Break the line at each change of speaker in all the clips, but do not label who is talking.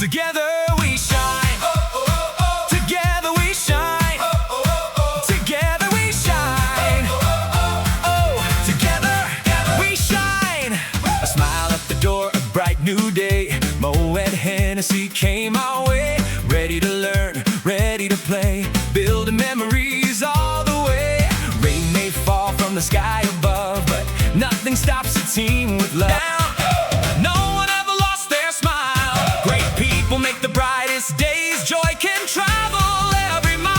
Together we shine. Together we shine. Together we shine. Together we shine. A smile at the door, a bright new day. Moët Hennessy came our way. Ready to learn, ready to play, building memories all the way. Rain may fall from the sky above, but nothing stops a team with love. No one ever lost their smile. Great people make the brightest days. Joy can travel every mile.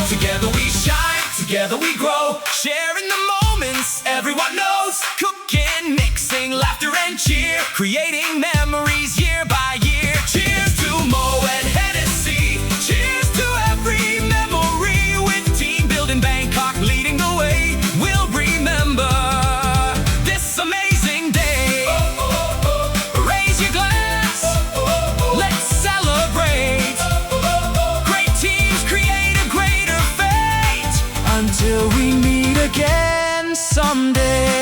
Together we shine, together we grow, sharing the moments everyone knows. Cooking, mixing, laughter and cheer, creating memories year by year. Cheers to Moët Hennessy. Cheers to every memory. With team building Bangkok leading the way, we'll remember this amazing day. Raise your glass, let's celebrate. Great teams create a greater fate, until we meet again someday.